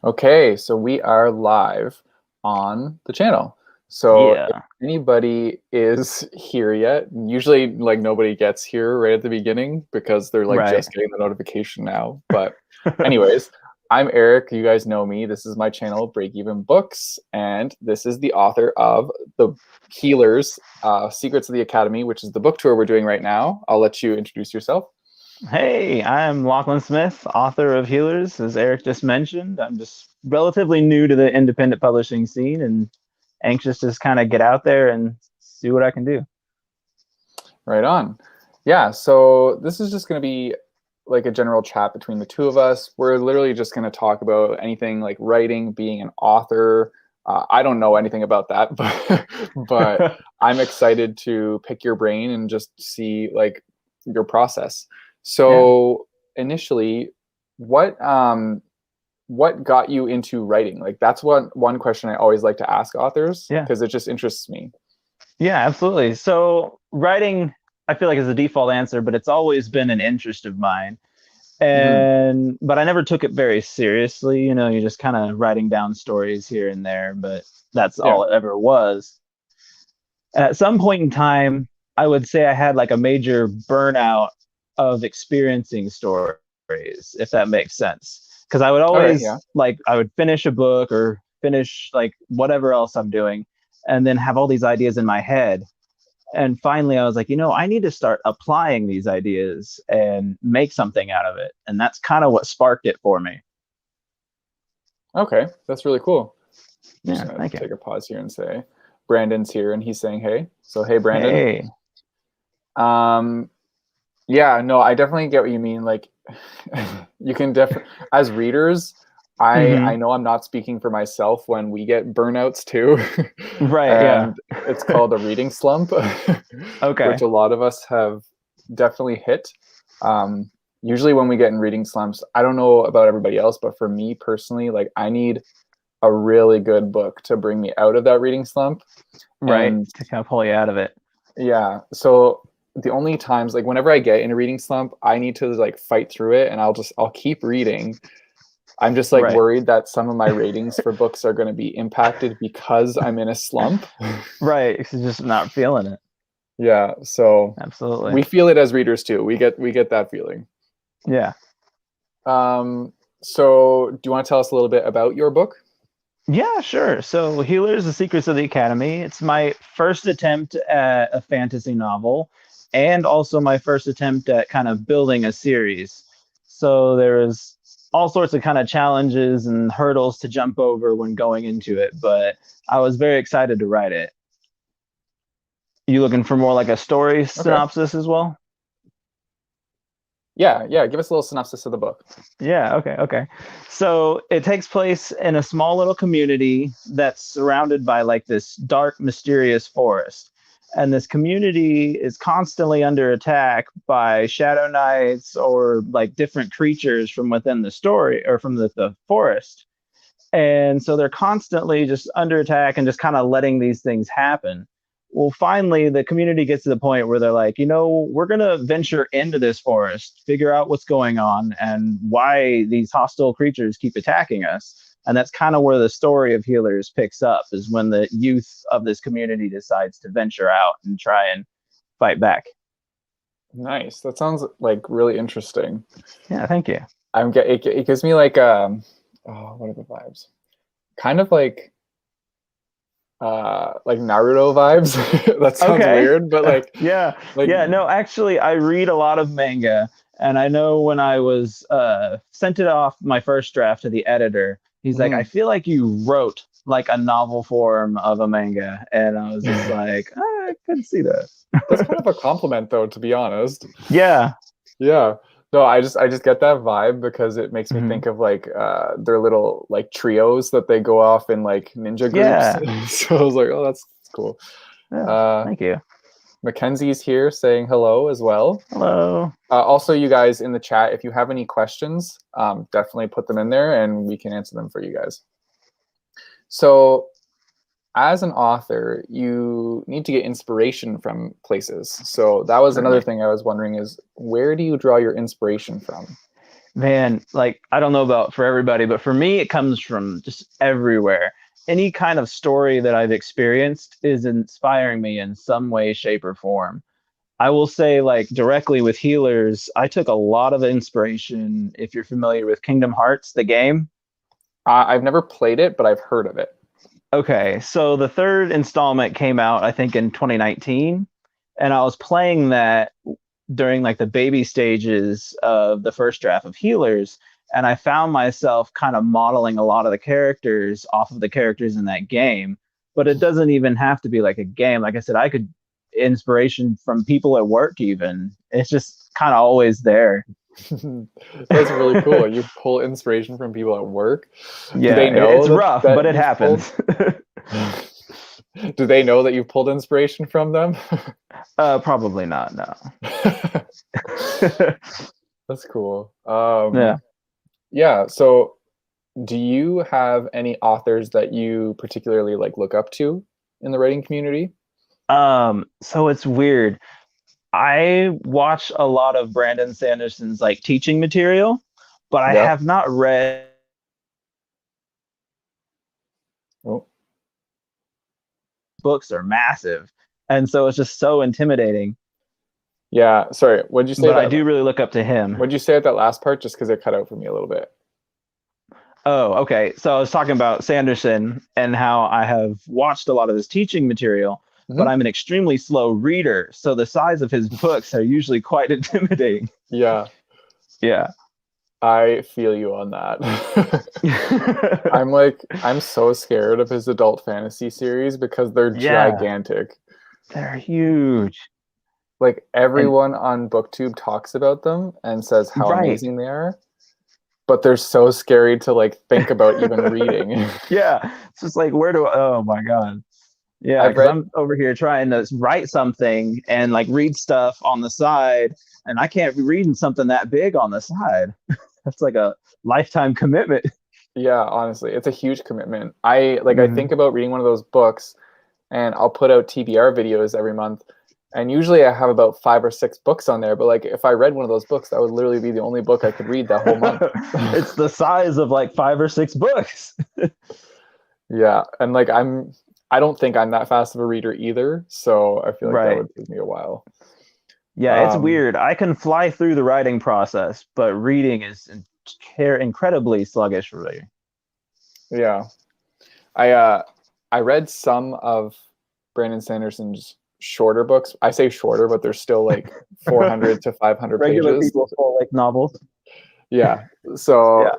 Okay, so we are live on the channel. So if Yeah. anybody is here yet, usually like nobody gets here right at the beginning because they're like Right. just getting the notification now. But anyways, I'm Eric. You guys know me. This is my channel, Break Even Books, and this is the author of The Healers, Secrets of the Academy, which is the book tour we're doing right now. I'll let you introduce yourself. Hey, I'm Lachlan Smith, author of Healers, as Eric just mentioned. I'm just relatively new to the independent publishing scene and anxious to just kind of get out there and see what I can do. Right on. Yeah, so this is just going to be like a general chat between the two of us. We're literally just going to talk about anything like writing, being an author. I don't know anything about that, but I'm excited to pick your brain and just see like your process. Yeah. So initially, what what got you into writing? Like that's one question I always like to ask authors Yeah. because it just interests me. Yeah, absolutely. So writing, I feel like is the default answer, but it's always been an interest of mine. Hmm. But I never took it very seriously. You're just kind of writing down stories here and there, but that's Yeah. all it ever was. At some point in time, I would say I had like a major burnout of experiencing stories, if that makes sense. Because I would All right. Yeah. always like, I would finish a book or finish like whatever else I'm doing, and then have all these ideas in my head. And finally, I was like, I need to start applying these ideas and make something out of it. And that's kind of what sparked it for me. Okay, that's really cool. I'm just Yeah, gonna thank you. take a pause here and say, Brandon's here and he's saying hey. So hey, Brandon. Hey. Um, yeah, no, I definitely get what you mean. Like, you can definitely, as readers, I Hmm. know I'm not speaking for myself when we get burnouts too, Right. Yeah. and it's called a reading slump, which Okay. a lot of us have definitely hit. Um, Usually when we get in reading slumps, I don't know about everybody else, but for me personally, like I need a really good book to bring me out of that reading slump. Right. And To kind of pull you out of it. yeah, so the only times like whenever I get in a reading slump, I need to like fight through it and I'll keep reading. I'm just like Right. worried that some of my ratings for books are going to be impacted because I'm in a slump. Right. It's just not feeling it. Yeah, so Absolutely. we feel it as readers too. We get that feeling. Yeah. Um so do you want to tell us a little bit about your book? Yeah, sure. So Healers, The Secrets of the Academy. It's my first attempt at a fantasy novel and also my first attempt at kind of building a series. So there is all sorts of kind of challenges and hurdles to jump over when going into it, but I was very excited to write it. You looking for more like a story Okay. synopsis as well? Yeah, yeah, give us a little synopsis of the book. Yeah, okay. So it takes place in a small little community that's surrounded by like this dark, mysterious forest. And this community is constantly under attack by shadow knights or like different creatures from within the story or from the forest. And so they're constantly just under attack and just kind of letting these things happen. Well, finally, the community gets to the point where they're like, we're going to venture into this forest, figure out what's going on and why these hostile creatures keep attacking us. And that's kind of where the story of Healers picks up, is when the youth of this community decides to venture out and try and fight back. Nice. That sounds like really interesting. Yeah, thank you. It gives me like oh, what are the vibes? Kind of like Naruto vibes. That sounds Okay. weird, but Yeah. like Yeah. No, actually, I read a lot of manga. And I know when I was sent it off my first draft to the editor, he's like, I mhm. feel like you wrote like a novel form of a manga. And I was just like, I could see that. That's kind of a compliment though, to be honest. Yeah. Yeah. No, I just get that vibe because it makes me Hmm. think of like their little like trios that they go off in like ninja groups. Yeah. So I was like, oh, that's cool. Yeah. Uh Thank you. Mackenzie's here saying hello as well. Hello. Also, you guys in the chat, if you have any questions, definitely put them in there and we can answer them for you guys. So, as an author, you need to get inspiration from places. So, that was another Certainly. thing I was wondering is where do you draw your inspiration from? Man, like I don't know about for everybody, but for me, it comes from just everywhere. Any kind of story that I've experienced is inspiring me in some way, shape, or form. I will say, like directly with healers, I took a lot of inspiration. If you're familiar with Kingdom Hearts, the game. I've never played it, but I've heard of it. Okay, so the third installment came out, I think, in 2019, and I was playing that during like the baby stages of the first draft of Healers, and I found myself kind of modeling a lot of the characters off of the characters in that game. But it doesn't even have to be like a game. Like I said, I could inspiration from people at work even. It's just kind of always there. That's really cool. You pull inspiration from people at work. Do Yeah, they know it's rough, but that it you've pulled? happens. Do they know that you've pulled inspiration from them? Probably not, no. That's cool. Yeah. Yeah. So, do you have any authors that you particularly like look up to in the writing community? So it's weird. I watch a lot of Brandon Sanderson's like teaching material, but I Yeah. have not read Oh, books are massive. And so it's just so intimidating. yeah. Sorry. What'd you say But I that? do really look up to him. What'd you say at that last part? Just because it cut out for me a little bit. Oh, okay. So I was talking about Sanderson and how I have watched a lot of his teaching material, but Hmm. I'm an extremely slow reader. So the size of his books are usually quite intimidating. Yeah. Yeah. I feel you on that. I'm so scared of his adult fantasy series because they're Yeah, gigantic. they're huge. Like And everyone on BookTube talks about them and says how right. amazing they are, but they're so scary to like think about even reading. Yeah. It's just like, where do oh my God. Yeah, I've because read, I'm over here trying to write something and like read stuff on the side, and I can't be reading something that big on the side. That's like a lifetime commitment. yeah, honestly, it's a huge commitment. I Hmm. think about reading one of those books and I'll put out TBR videos every month. And usually I have about 5 or 6 books on there, but like if I read one of those books, that would literally be the only book I could read that whole month. It's the size of like 5 or 6 books. Yeah, and like I don't think I'm that fast of a reader either, so I feel like that Right. would take me a while. Yeah, it's Um, weird. I can fly through the writing process, but reading is incredibly sluggish for me. yeah, I read some of Brandon Sanderson's shorter books. I say shorter, but they're still like 400 to 500 Regular pages. people full like novels. Yeah, Yeah. so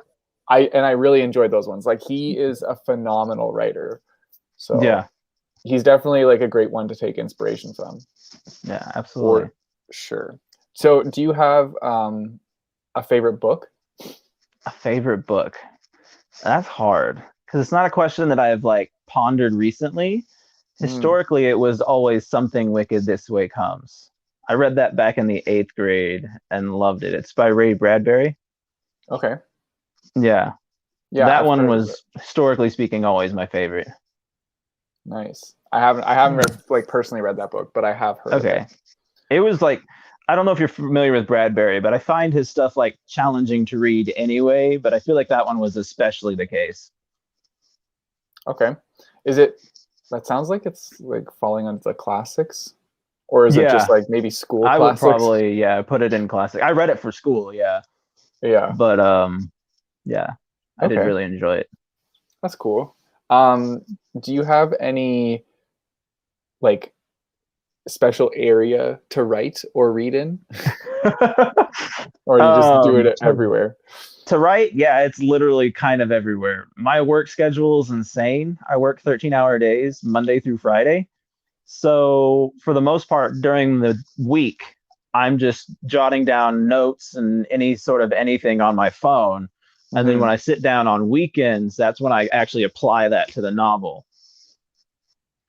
I really enjoyed those ones. Like he is a phenomenal writer, so Yeah. he's definitely like a great one to take inspiration from, Yeah, absolutely. for sure. So, do you have a favorite book? A favorite book. That's hard because it's not a question that I've like pondered recently. Mm, Historically, it was always Something Wicked This Way Comes. I read that back in the 8th grade and loved it. It's by Ray Bradbury. okay. Yeah, Yeah, that I've one heard of it. was historically speaking always my favorite. Nice. I haven't read, like personally read that book, but I have heard of it. Okay. It was like I don't know if you're familiar with Bradbury, but I find his stuff like challenging to read anyway, but I feel like that one was especially the case. Okay. Is it that sounds like it's like falling under the classics? Or is it just Yeah, like maybe school I would classics? probably put it in classic. I read it for school, yeah. Yeah. But yeah, I did Okay. really enjoy it. That's cool. Um, do you have any like special area to write or read in? Or do you just do um it to, everywhere? to write, yeah, it's literally kind of everywhere. My work schedule is insane. I work 13-hour days, Monday through Friday. So for the most part during the week, I'm just jotting down notes and any sort of anything on my phone. And then when Hmm. I sit down on weekends, that's when I actually apply that to the novel.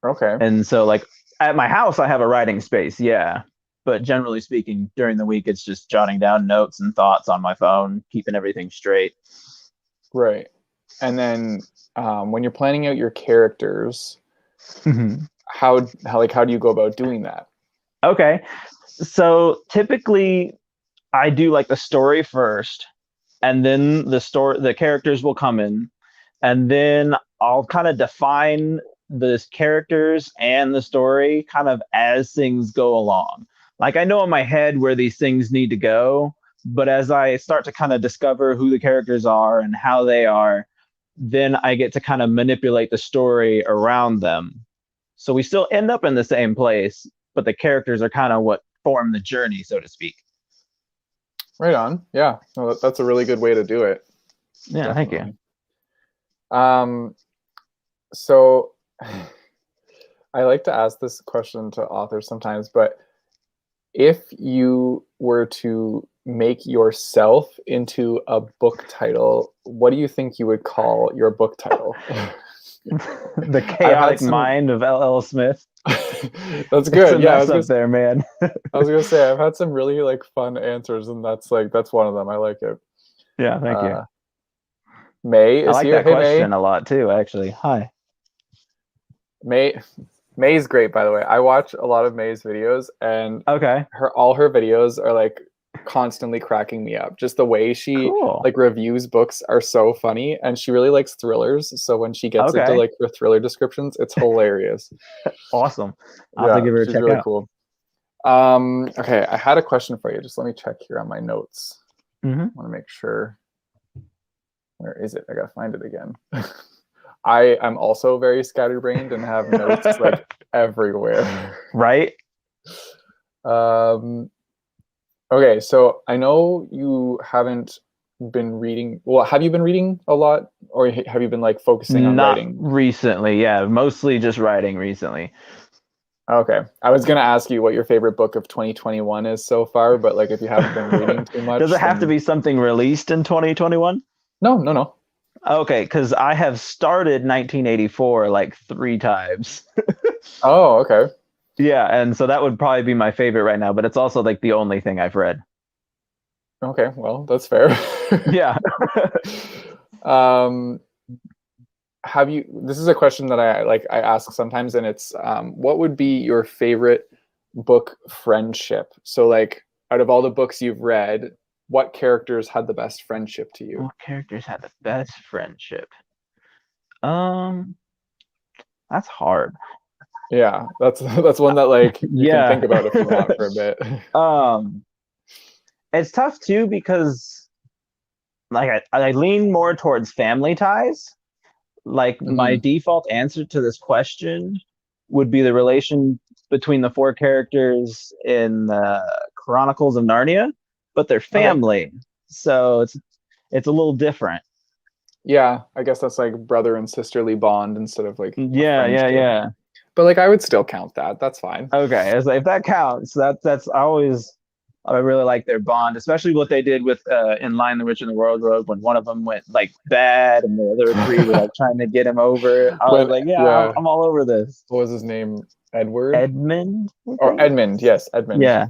Okay. And so, like, at my house, I have a writing space, yeah. But generally speaking, during the week, it's just jotting down notes and thoughts on my phone, keeping everything straight. Right. And then when you're planning out your characters, how do you go about doing that? Okay. So typically, I do like the story first. and then the characters will come in, and then I'll kind of define the characters and the story kind of as things go along. Like I know in my head where these things need to go, but as I start to kind of discover who the characters are and how they are, then I get to kind of manipulate the story around them. So we still end up in the same place, but the characters are kind of what form the journey, so to speak. Right on. Yeah. No, that's a really good way to do it. Yeah, Definitely. thank you. So I like to ask this question to authors sometimes, but if you were to make yourself into a book title, what do you think you would call your book title? The chaotic mind of L.L. Smith. That's good. Yeah, I was there, man. I was gonna say I've had some really like fun answers, and that's one of them. I like it. Yeah, thank you. May is I like here. that Hey, question May. a lot too. Actually, hi. May's great, by the way. I watch a lot of May's videos, and okay, all her videos are like constantly cracking me up. Just the way she like reviews books are so funny, and she really likes thrillers. So when she gets into like her thriller descriptions, it's hilarious. Awesome. I'll have to give her a check really out. Cool. Okay, I had a question for you. Just let me check here on my notes. I want to make sure. Where is it? I gotta find it again. I am also very scatterbrained and have notes like everywhere. Right. Okay, so I know you haven't been reading. Well, have you been reading a lot, or have you been like focusing on writing? Not recently. Yeah, mostly just writing recently. Okay, I was gonna ask you what your favorite book of 2021 is so far, but like if you haven't been reading too much, does it have to be something released in 2021? No. Okay, because I have started 1984 like 3 times. Oh, okay. Yeah, and so that would probably be my favorite right now, but it's also like the only thing I've read. Okay, well, that's fair. Yeah. Have you, this is a question that I ask sometimes, and it's what would be your favorite book friendship? So like out of all the books you've read, what characters had the best friendship to you? What characters had the best friendship? That's hard. Yeah, that's one that like you can think about if you want for a bit. It's tough too because like I lean more towards family ties. Like my default answer to this question would be the relation between the 4 characters in Chronicles of Narnia, but they're family. Okay. So it's a little different. Yeah, I guess that's like brother and sisterly bond instead of like yeah. But like I would still count that. That's fine. Okay, so if that counts, I really like their bond, especially what they did with In Line the Rich and the World Road when one of them went like bad and the other 3 were like trying to get him over. I was like, I'm all over this. What was his name? Edward? Edmund? Or Edmund, yes, Edmund. Yeah.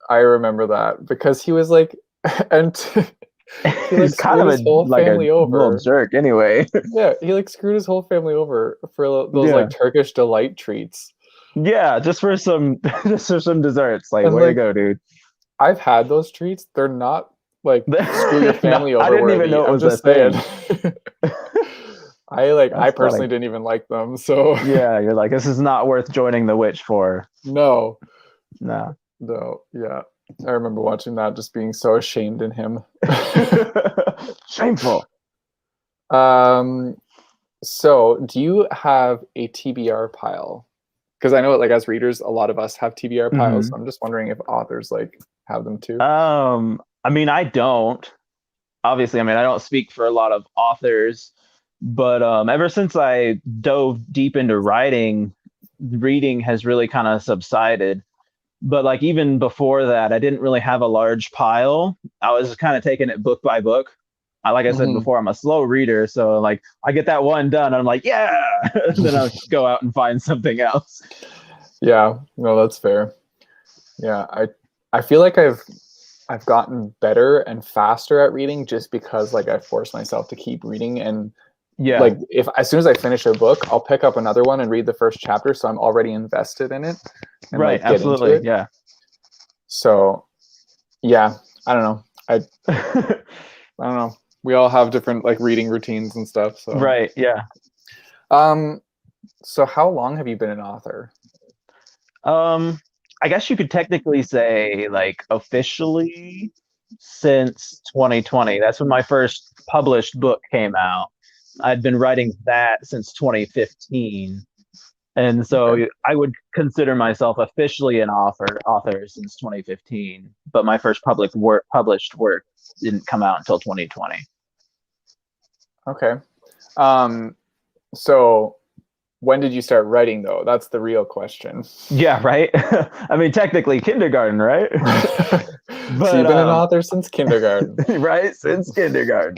I remember that because he was like, and he like kind of his whole family over. Little jerk, anyway. Yeah, he like screwed his whole family over for those like Turkish delight treats. Yeah, just for some desserts. Like, way to go, dude. I've had those treats. They're not like screw your family over. I didn't even know it was a thing. I personally didn't even like them. So yeah, you're like, this is not worth joining the witch for. No. Yeah. I remember watching that, just being so ashamed in him. Shameful. So do you have a TBR pile? Because I know like as readers, a lot of us have TBR piles. So I'm just wondering if authors like have them too. I mean, I don't. Obviously, I mean, I don't speak for a lot of authors, but ever since I dove deep into writing, reading has really kind of subsided. But like even before that, I didn't really have a large pile. I was kind of taking it book by book. Like I said before, I'm a slow reader, so like I get that one done, and I'm like, yeah, and then I'll go out and find something else. Yeah, no, that's fair. Yeah, I feel like I've gotten better and faster at reading just because like I force myself to keep reading, and like if as soon as I finish a book, I'll pick up another one and read the first chapter, so I'm already invested in it. And, right, like, absolutely, yeah. So, yeah, I don't know. I I don't know. We all have different like reading routines and stuff. So, Right. Yeah. um, so how long have you been an author? Um, I guess you could technically say like officially since 2020. That's when my first published book came out. I'd been writing that since 2015. And Okay. so I would consider myself officially an author since 2015, but my first published work didn't come out until 2020. Okay. Um, so when did you start writing though? That's the real question. Yeah, right. I mean, technically kindergarten, right? So you've But been an author since kindergarten. right since kindergarten.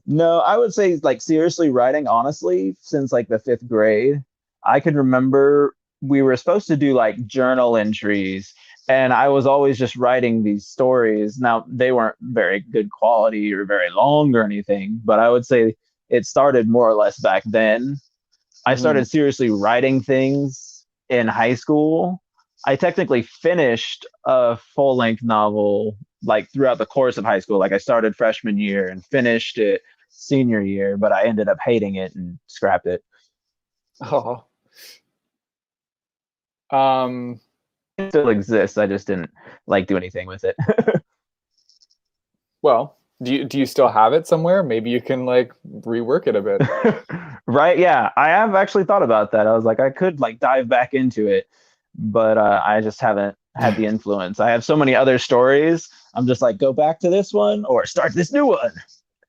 No, I would say like seriously writing honestly since like the 5th grade. I could remember we were supposed to do like journal entries and I was always just writing these stories. Now, they weren't very good quality or very long or anything, but I would say it started more or less back then. I Mhm. started seriously writing things in high school. I technically finished a full length novel like throughout the course of high school. Like I started freshman year and finished it senior year, but I ended up hating it and scrapped it. Oh. Um, It still exists. I just didn't like do anything with it. well, do you still have it somewhere? Maybe you can like rework it a bit. Right? Yeah, I have actually thought about that. I was like, I could like dive back into it, but I just haven't had the influence. I have so many other stories. I'm just like, go back to this one or start this new one,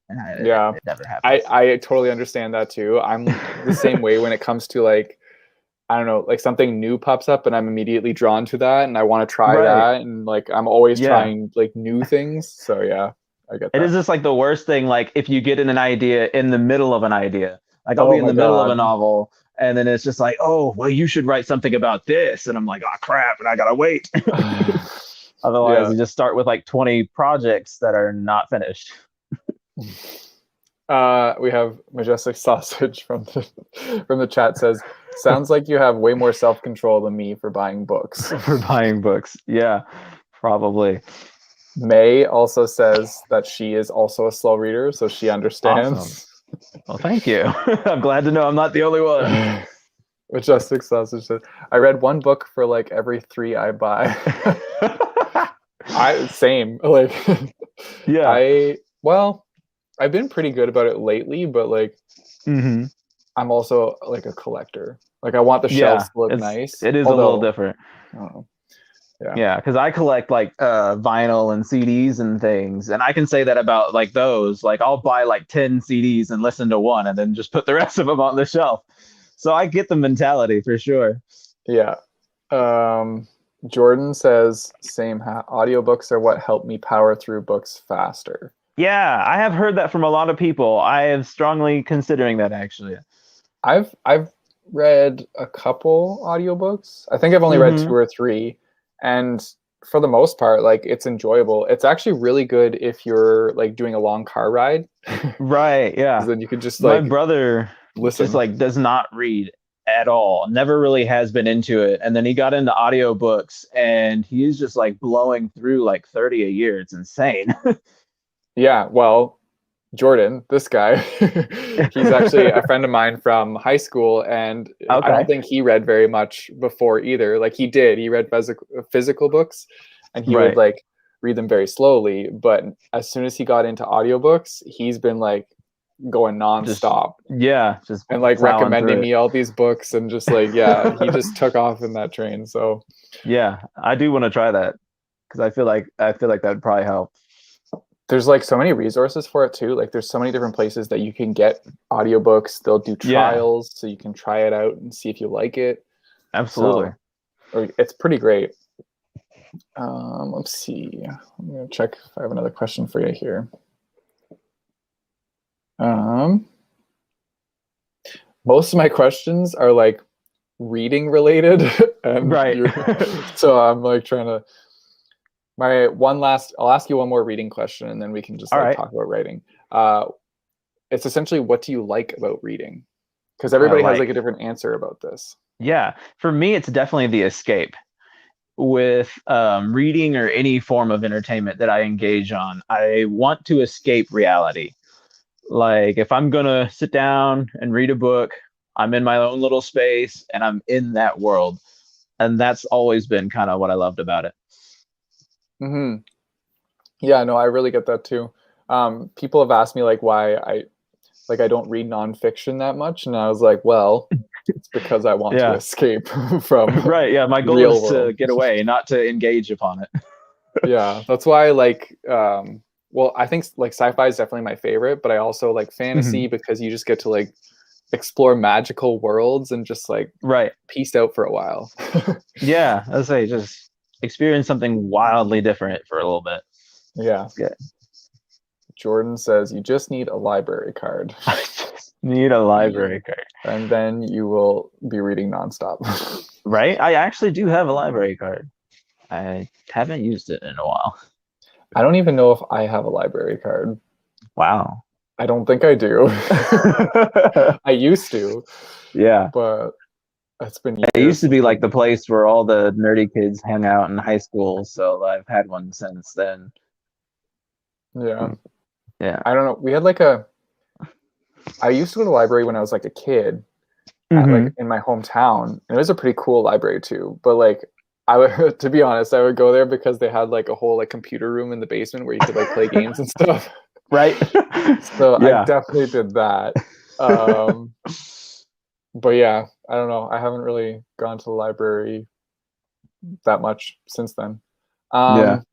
and Yeah. it never I happens. I totally understand that too. I'm the same way when it comes to like I don't know, like something new pops up and I'm immediately drawn to that and I want to try Right? that and like I'm always Yeah. trying like new things. So yeah, I get It is that. just like the worst thing. Like if you get an idea in the middle of an idea, like I'll be Oh in my the middle of a God. novel, and then it's just like, oh, well, you should write something about this, and I'm like, oh crap, and I gotta wait. Otherwise, Yeah. you just start with like 20 projects that are not finished. We have Majestic Sausage from the chat says, sounds like you have way more self-control than me for buying books. For buying books. Yeah, probably. May also says that she is also a slow reader, so she Awesome. understands. Well, thank you. I'm glad to know I'm not the only one. Majestic Sausage says, I read one book for like every three I buy. I same. Like Yeah. I well, I've been pretty good about it lately, but like Hmm. I'm also like a collector. Like I want the Yeah. shelves to look It's nice. it is a little Although, different. I don't know. Yeah. Yeah, because I collect like vinyl and CDs and things, and I can say that about like those. Like I'll buy like 10 CDs and listen to one, and then just put the rest of them on the shelf. So I get the mentality for sure. Yeah. Jordan says same audiobooks are what help me power through books faster. Yeah, I have heard that from a lot of people. I am strongly considering that actually. I've read a couple audiobooks. I think I've only read two Hmm. or three, and for the most part, like it's enjoyable. It's actually really good if you're like doing a long car ride, because Right, yeah. then you could just My like brother just listen. like does not read at all. Never really has been into it. And then he got into audiobooks and he's just like blowing through like 30 a year. It's insane. Yeah, well, Jordan, this guy, he's actually a friend of mine from high school, and I don't Okay. think he read very much before either. Like he did, he read physical books, and he would Right. like read them very slowly. But as soon as he got into audiobooks, he's been like going Just nonstop yeah, just and like plowing recommending through it. me all these books and just like yeah, he just took off in that train. So Yeah, I do want to try that because I feel like that would probably help. there's like so many resources for it too. Like there's so many different places that you can get audiobooks. They'll do Yeah, trials so you can try it out and see if you like it. absolutely. So it's pretty great. Let's see. I'm gonna check if I have another question for you here. Um, most of my questions are like reading related, and Right. you're so I'm like trying to. My one last, I'll ask you one more reading question, and then we can just All like right. talk about writing. It's essentially, what do you like about reading? Because What I everybody has like like. a different answer about this. Yeah, for me, it's definitely the escape. with reading or any form of entertainment that I engage on. I want to escape reality. Like if I'm gonna sit down and read a book, I'm in my own little space and I'm in that world. And that's always been kind of what I loved about it. Hmm. Yeah, no, I really get that too. People have asked me like why I don't read nonfiction that much, and I was like, well, it's because I want to Yeah. escape from Right. Yeah. My goal real is to world. get away, not to engage upon it. Yeah, that's why I like well, I think like sci-fi is definitely my favorite, but I also like Mhm. fantasy because you just get to like explore magical worlds and just like Right. piece out for a while. Yeah. Let's say just experience something wildly different for a little bit. Yeah. It's good. Jordan says you just need a library card I just need a library card. and then you will be reading nonstop. Right? I actually do have a library card. I haven't used it in a while. I don't even know if I have a library card. Wow. I don't think I do. I used to, Yeah. but it's been It used years to since be like then. the place where all the nerdy kids hang out in high school, so I've had one since then. Yeah. Yeah. I don't know. We had like a I used to go to the library when I was like a kid at like Hmm. in my hometown. And it was a pretty cool library too. But like I would to be honest, I would go there because they had like a whole like computer room in the basement where you could like play games and stuff. Right? So I Yeah. definitely did that. Um but yeah, I don't know. I haven't really gone to the library that much since then. Yeah. Um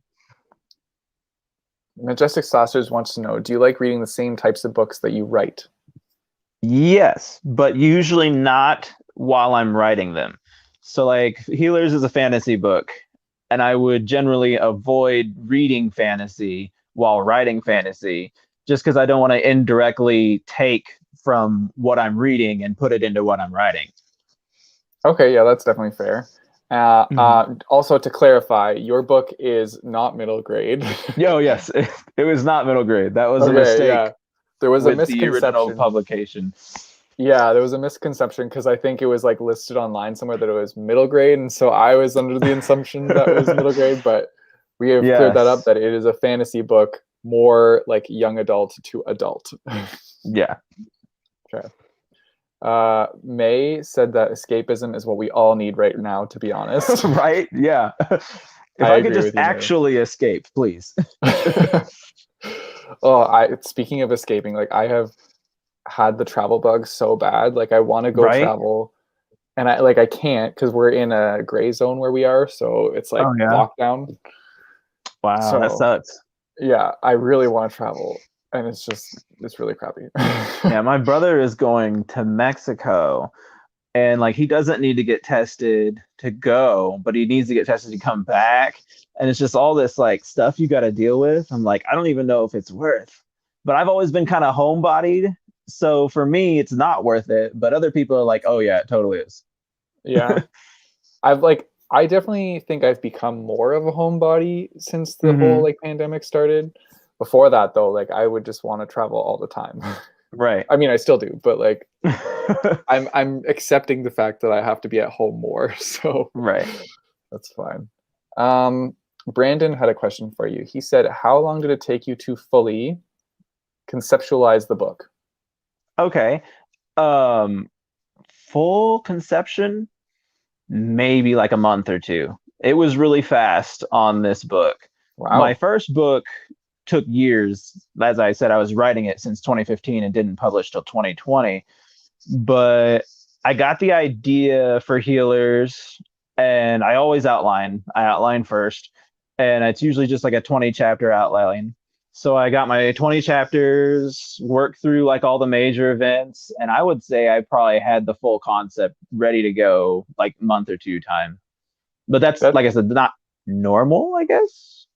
Majestic Saucers wants to know, do you like reading the same types of books that you write? Yes, but usually not while I'm writing them. So, like, Healers is a fantasy book, and I would generally avoid reading fantasy while writing fantasy just because I don't want to indirectly take from what I'm reading and put it into what I'm writing. Okay, yeah, that's definitely fair. Also, to clarify, your book is not middle grade. Yo, yes, it was not middle grade. That was a Okay, yeah. mistake There was a with the original misconception. publication. Yeah, there was a misconception because I think it was like listed online somewhere that it was middle grade, and so I was under the assumption that it was middle grade, but we have cleared that up Yes. that it is a fantasy book, more like young adult to adult. Yeah. Okay. May said that escapism is what we all need right now, to be honest. Right? Yeah. If I I could agree just with you, May. actually escape, please. Oh, I speaking of escaping, like I have had the travel bug so bad. Like I want to go Right? travel and I can't because we're in a gray zone where we are, so it's Oh like yeah. lockdown. Wow, that So sucks. yeah, I really want to travel and it's really crappy. Yeah, my brother is going to Mexico and like he doesn't need to get tested to go, but he needs to get tested to come back. And it's just all this like stuff you got to deal with. I'm like, I don't even know if it's worth. But I've always been kind of homebodied, so for me, it's not worth it. But other people are like, oh yeah, it totally is. Yeah. I definitely think I've become more of a homebody since the whole Hmm. like pandemic started. Before that though, like I would just want to travel all the time. Right. I mean, I still do, but like I'm accepting the fact that I have to be at home more, so Right. that's fine. Um, Brandon had a question for you. He said, "How long did it take you to fully conceptualize the book?" Okay. Um, full conception, maybe like a month or two. It was really fast on this book. My Wow, first book took years. As I said, I was writing it since 2015 and didn't publish till 2020. But I got the idea for Healers, and I always outline. I outline first, and it's usually just like a 20 chapter outline. So I got my 20 chapters, worked through like all the major events, and I would say I probably had the full concept ready to go like month or two time. But that's that like I said, not normal, I guess.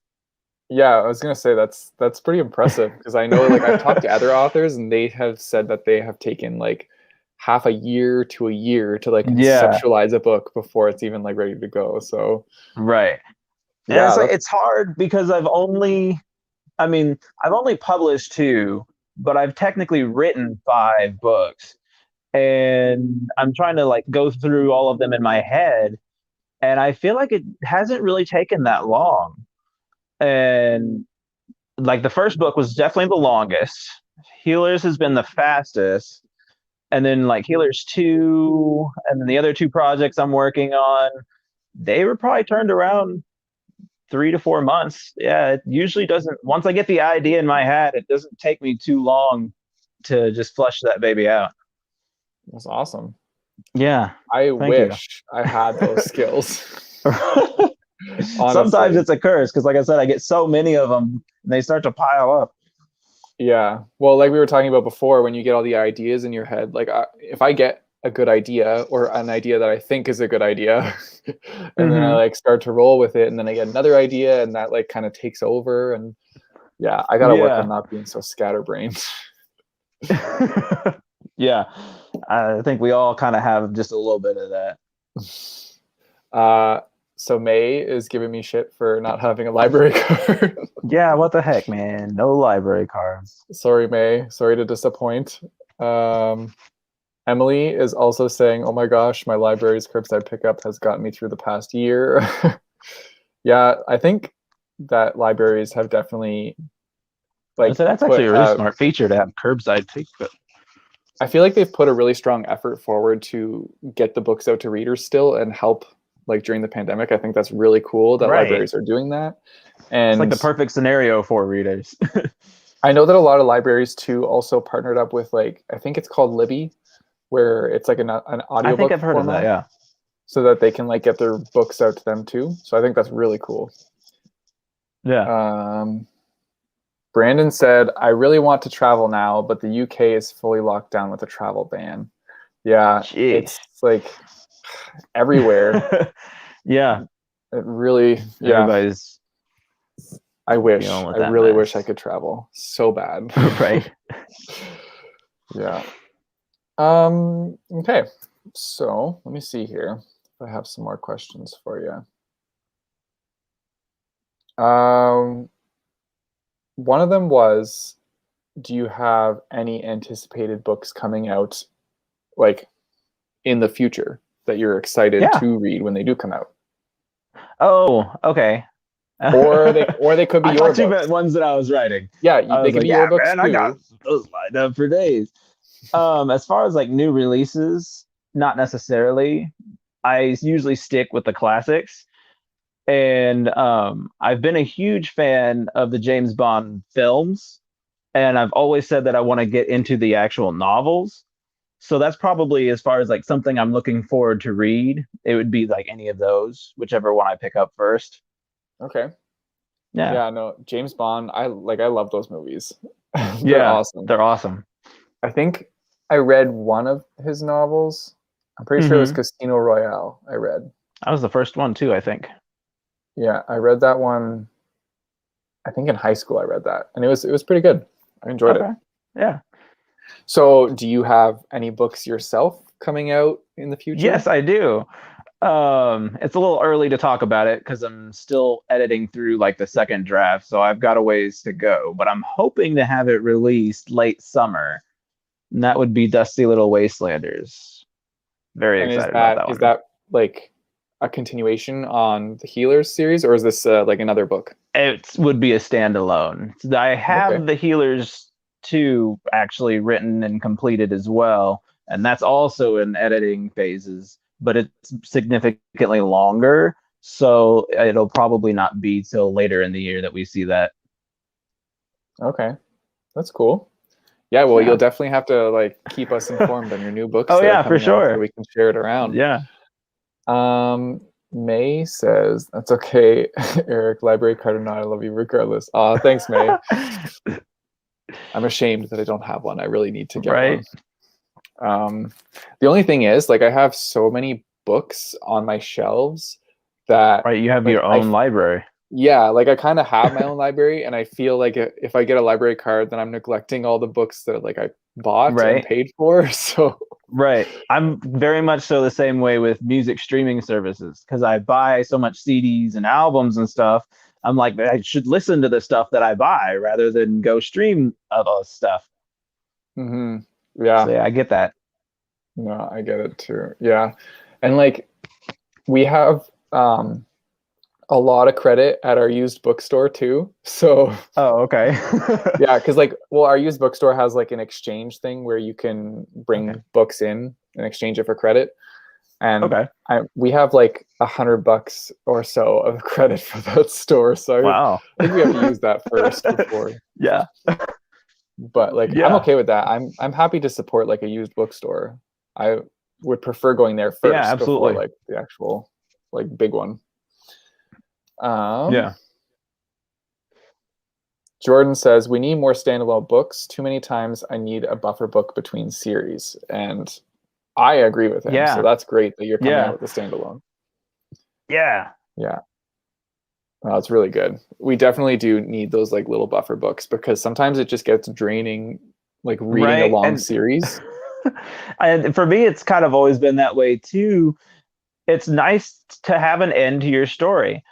yeah, I was gonna say that's pretty impressive because I know like I've talked to other authors and they have said that they have taken like half a year to a year to like Yeah, conceptualize a book before it's even like ready to go. So right. And it's yeah, like that's it's hard because I've only published two, but I've technically written five books. And I'm trying to like go through all of them in my head. and I feel like it hasn't really taken that long. And like the first book was definitely the longest. Healers has been the fastest, and then like Healers 2 and then the other two projects I'm working on, they were probably turned around 3 to 4 months. Yeah, it usually doesn't. Once I get the idea in my head, it doesn't take me too long to just flush that baby out. That's awesome. Yeah, I thank you. wish I had those skills. Sometimes Honestly. it's a curse because, like I said, I get so many of them and they start to pile up. Yeah. Well, like we were talking about before, when you get all the ideas in your head, like if I get a good idea or an idea that I think is a good idea, and then I Mm-hmm. like start to roll with it, and then I get another idea, and that like kind of takes over. And yeah, I got to work on Yeah. not being so scatterbrained. Yeah. I think we all kind of have just a little bit of that. Uh, so May is giving me shit for not having a library card. Yeah, what the heck, man? No library cards. Sorry, May. Sorry to disappoint. Um, Emily is also saying, "Oh my gosh, my library's curbside pickup has gotten me through the past year." Yeah, I think that libraries have definitely like So that's actually put. a really smart feature to have curbside pickup. I feel like they've put a really strong effort forward to get the books out to readers still and help like during the pandemic. I think that's really cool that Right. libraries are doing that. It's like And the perfect scenario for readers. I know that a lot of libraries too also partnered up with like I think it's called Libby, where it's like an I think audiobook I've heard of that, format, yeah. so that they can like get their books out to them too. So I think that's really cool. Yeah. Um, Brandon said, "I really want to travel now, but the UK is fully locked down with a travel ban." Yeah, Jeez. it's like everywhere. Yeah. It really, yeah. Everybody's I dealing with that really wish I mess. could travel so bad. Right. Yeah. Okay. So let me see here if I have some more questions for you. One of them was, do you have any anticipated books coming out like in the future that you're excited Yeah. to read when they do come out? Oh, okay. Or they could be I your thought you meant books. ones that I was writing. Yeah, I they was could like, be your yeah, books man, I got too. those lined up for days. As far as like new releases, not necessarily. I usually stick with the classics. And I've been a huge fan of the James Bond films, and I've always said that I want to get into the actual novels. So that's probably as far as like something I'm looking forward to read. It would be like any of those, whichever one I pick up first. Okay. Yeah. Yeah, no, James Bond, I love those movies. They're Yeah, awesome. they're awesome. I think I read one of his novels. I'm pretty sure it was Mm-hmm. Casino Royale I read. That was the first one too, I think. Yeah, I read that one. I think in high school I read that, and it was pretty good. I enjoyed it. Okay. Yeah. So, do you have any books yourself coming out in the future? Yes, I do. It's a little early to talk about it because I'm still editing through like the second draft, so I've got a ways to go. But I'm hoping to have it released late summer, and that would be Dusty Little Wastelanders. Very And excited about that is one. that like a continuation on the Healers series, or is this like another book? It would be a standalone. I Okay. have the Healers 2 actually written and completed as well, and that's also in editing phases, but it's significantly longer, so it'll probably not be till later in the year that we see that. Okay. That's cool. Yeah, well, you'll Yeah. definitely have to like keep us informed on your new books Oh that are yeah, for coming out so sure. we can share it around. Yeah. Um, May says, "That's okay, Eric. Library card or not, I love you regardless." Aw, thanks, May. I'm ashamed that I don't have one. I really need to get one. Right. The only thing is, like, I have so many books on my shelves that, Right. You have like, your own library. yeah, like I kind of have my own library, and I feel like if I get a library card, then I'm neglecting all the books that like I bought and Right. paid for. So, Right. I'm very much so the same way with music streaming services because I buy so much CDs and albums and stuff. I'm like, I should listen to the stuff that I buy rather than go stream other stuff. hmm So yeah, yeah, I get that. no, I get it too. Yeah, and like we have um, a lot of credit at our used bookstore too. So Oh, okay. yeah, because like, well, our used bookstore has like an exchange thing where you can Okay. bring books in and exchange it for credit. And Okay. we have like $100 or so of credit for that store. So I Wow. think we have to use that first before. Yeah. But like, I'm Yeah. okay with that. I'm happy to support like a used bookstore. I would prefer going there Yeah, first before absolutely. like the actual like big one. Um, Yeah. Jordan says we need more standalone books. Too many times I need a buffer book between series, and I agree with him. So Yeah. that's great that you're coming Yeah. out with a standalone. Yeah. Yeah, that's really good. We definitely do need those like little buffer books because sometimes it just gets draining, like reading a Right. long And series. and for me it's kind of always been that way too. It's nice to have an end to your story.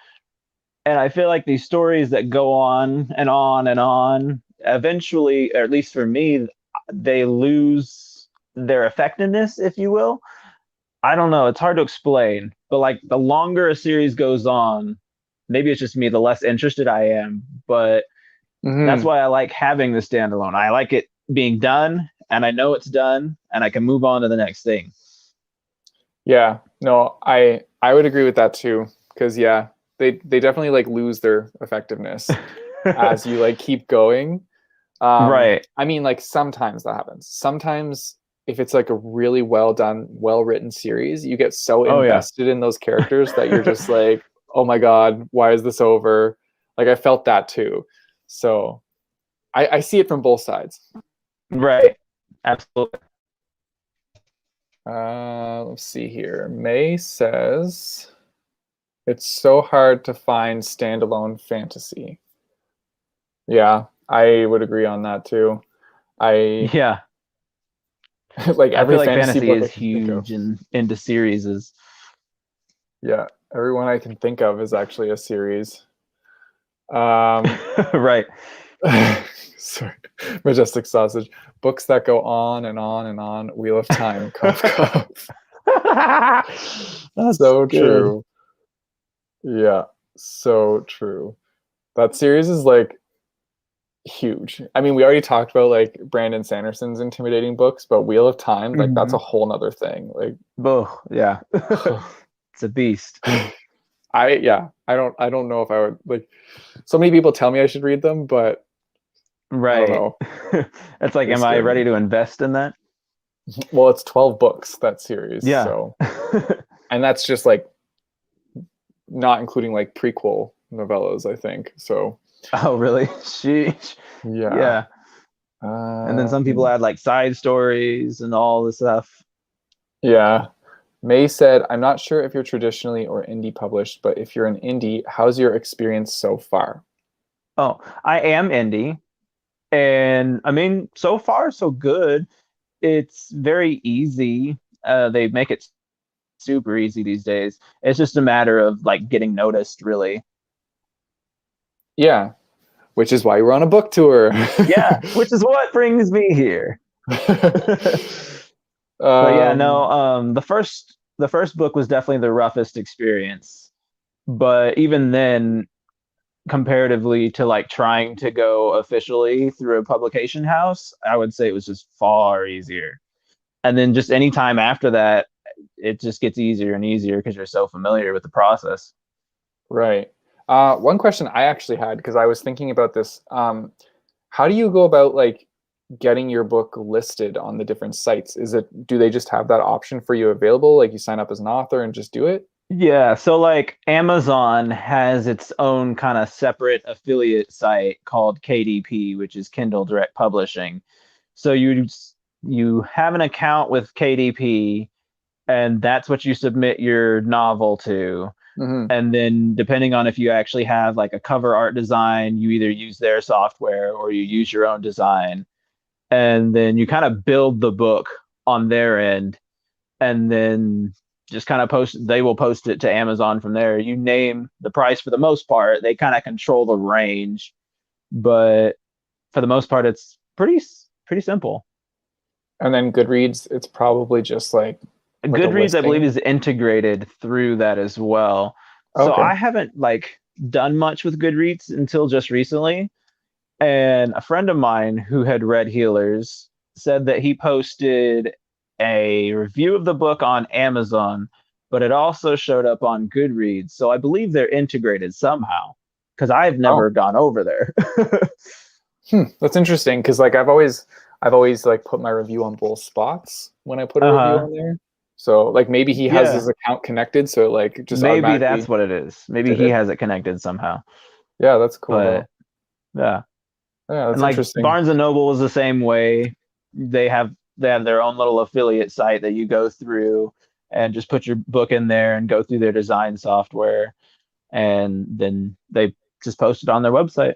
And I feel like these stories that go on and on and on, eventually, or at least for me, they lose their effectiveness, if you will. I don't know. It's hard to explain, but like the longer a series goes on, maybe it's just me, the less interested I am. But that's Hmm. why I like having the standalone. I like it being done, and I know it's done, and I can move on to the next thing. Yeah, no, I would agree with that too. Because yeah, they definitely like lose their effectiveness as you like keep going. Right. I mean, like sometimes that happens. Sometimes if it's like a really well done, well written series, you get so Oh yeah. invested in those characters that you're just like, oh my god, why is this over? Like I felt that too. So I see it from both sides. Right. Absolutely. Let's see here. May says it's so hard to find standalone fantasy. Yeah, I would agree on that too. I Yeah. like I every feel like fantasy fantasy book I is can think of. huge and into series is Yeah, everyone I can think of is actually a series. Um, right. sorry, Majestic Sausage. Books that go on and on and on. Wheel of Time. Cough, cough. That's So good. true. Yeah, so true. That series is like huge. I mean, we already talked about like Brandon Sanderson's intimidating books, but Wheel of Time, like that's Hmm. a whole nother thing. Like, Oh, yeah. It's a beast. I don't know if I would like. So many people tell me I should read them, but I don't Right. know. It's like, They am I scare ready me. to invest in that? Well, it's 12 books that series, Yeah. so and that's just like not including like prequel novellas, I think. So Oh, really? Sheesh. yeah. Yeah. And then some people add like side stories and all this stuff. Yeah. May said, I'm not sure if you're traditionally or indie published, but if you're an indie, how's your experience so far? Oh, I am indie. And I mean, so far, so good. It's very easy. They make it super easy these days. It's just a matter of like getting noticed, really. Yeah, which is why we're on a book tour. Yeah, which is what brings me here. But yeah, no, um, the first book was definitely the roughest experience. But even then, comparatively to like trying to go officially through a publication house, I would say it was just far easier. And then just any time after that, it just gets easier and easier because you're so familiar with the process. right. One question I actually had, because I was thinking about this, how do you go about like getting your book listed on the different sites? Do they just have that option for you available? Like you sign up as an author and just do it? Yeah, so like Amazon has its own kind of separate affiliate site called KDP, which is Kindle Direct Publishing. So you have an account with KDP, and that's what you submit your novel to. Hmm. And then depending on if you actually have like a cover art design, you either use their software or you use your own design. And then you kind of build the book on their end, and then just kind of they will post it to Amazon from there. You name the price. For the most part, they kind of control the range, but for the most part it's pretty simple. And then Goodreads, it's probably just like a Goodreads, I believe, listing. is integrated through that as well. So Okay. I haven't like done much with Goodreads until just recently. And a friend of mine who had read Healers said that he posted a review of the book on Amazon, but it also showed up on Goodreads. So I believe they're integrated somehow because I've Oh, never gone over there. that's interesting because like I've always like put my review on both spots when I put a review Uh-huh. on there. So like maybe he has his Yeah. account connected, so it like just Maybe that's automatically what it is. Maybe did he it. has it connected somehow. Yeah, that's cool But though. yeah. Yeah, And that's like interesting. Barnes and Noble is the same way. They have their own little affiliate site that you go through and just put your book in there and go through their design software, and then they just post it on their website.